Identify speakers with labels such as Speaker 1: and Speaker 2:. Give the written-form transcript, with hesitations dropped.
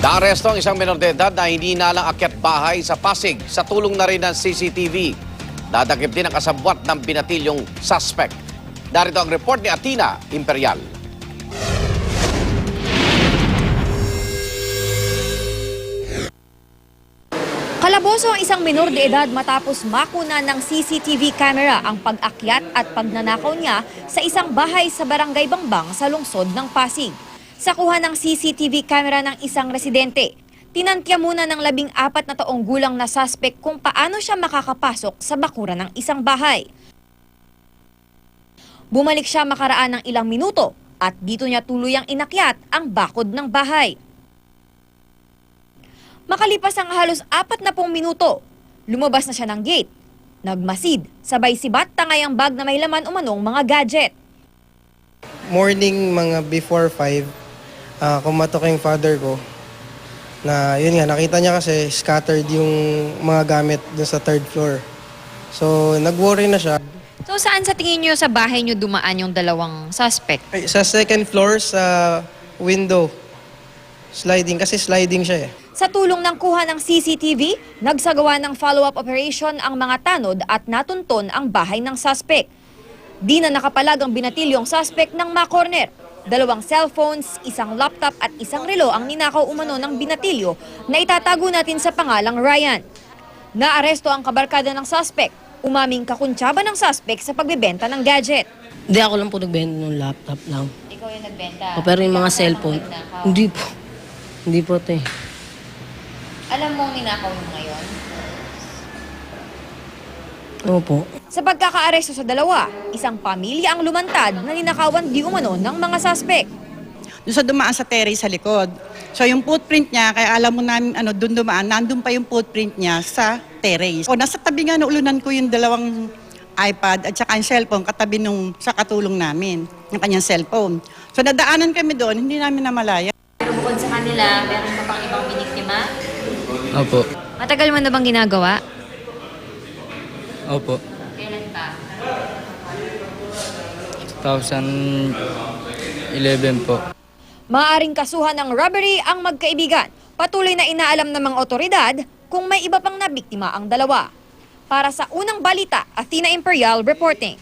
Speaker 1: Naaresto ang isang menor de edad na hindi nalang akyat bahay sa Pasig sa tulong na rin ng CCTV. Dadakip din ang kasabwat ng binatilyong suspect. Narito ang report ni Atina Imperial.
Speaker 2: Kalaboso ang isang menor de edad matapos makuna ng CCTV camera ang pag-akyat at pagnanakaw niya sa isang bahay sa Barangay Bangbang sa lungsod ng Pasig. Sa kuha ng CCTV camera ng isang residente, tinantya muna ng 14 na taong gulang na suspect kung paano siya makakapasok sa bakuran ng isang bahay. Bumalik siya makaraan ng ilang minuto at dito niya tuluyang inakyat ang bakod ng bahay. Makalipas ang halos 40 minuto, lumabas na siya ng gate. Nagmasid, sabay sibat tangay ang bag na may laman umanong mga gadget.
Speaker 3: Morning mga before 5, kumatok yung father ko na yun nga, nakita niya kasi scattered yung mga gamit dun sa 3rd floor. So nag-worry na siya.
Speaker 2: So saan sa tingin niyo sa bahay niyo dumaan yung dalawang suspect?
Speaker 3: Sa 2nd floor sa window, sliding kasi sliding siya eh.
Speaker 2: Sa tulong ng kuha ng CCTV, nagsagawa ng follow-up operation ang mga tanod at natunton ang bahay ng suspect. Di na nakapalag ang binatilyong suspect ng makorner. 2 cellphones, isang laptop at isang relo ang ninakaw umano ng binatilyo na itatago natin sa pangalang Ryan. Naaresto ang kabarkada ng suspect. Umaming kakuntsaba ng suspect sa pagbebenta ng gadget.
Speaker 4: Hindi, ako lang po nagbenta ng laptop lang.
Speaker 2: Ikaw yung nagbenta?
Speaker 4: Pero yung mga cellphone, hindi po. Hindi po ito eh.
Speaker 2: Alam mo ninakaw mo ngayon?
Speaker 4: Opo.
Speaker 2: Sa pagkakaaresto sa dalawa, isang pamilya ang lumantad na ninakawan di umano ng mga suspect.
Speaker 5: Doon sa dumaan sa terrace sa likod. So yung footprint niya, kaya alam mo namin doon dumaan, nandun pa yung footprint niya sa terrace. O nasa tabi nga ulunan ko yung dalawang iPad at saka yung cellphone katabi nung sa katulong namin, yung kanyang cellphone. So nadaanan kami doon, hindi namin namalaya.
Speaker 2: Pero bukod sa kanila, meron pa pang ibang biniktima?
Speaker 6: Opo.
Speaker 2: Matagal mo na bang ginagawa?
Speaker 6: Opo.
Speaker 2: Kailan pa?
Speaker 6: 2011 po.
Speaker 2: Maaaring kasuhan ng robbery ang magkaibigan. Patuloy na inaalam ng mga otoridad kung may iba pang nabiktima ang dalawa. Para sa unang balita, Athena Imperial reporting.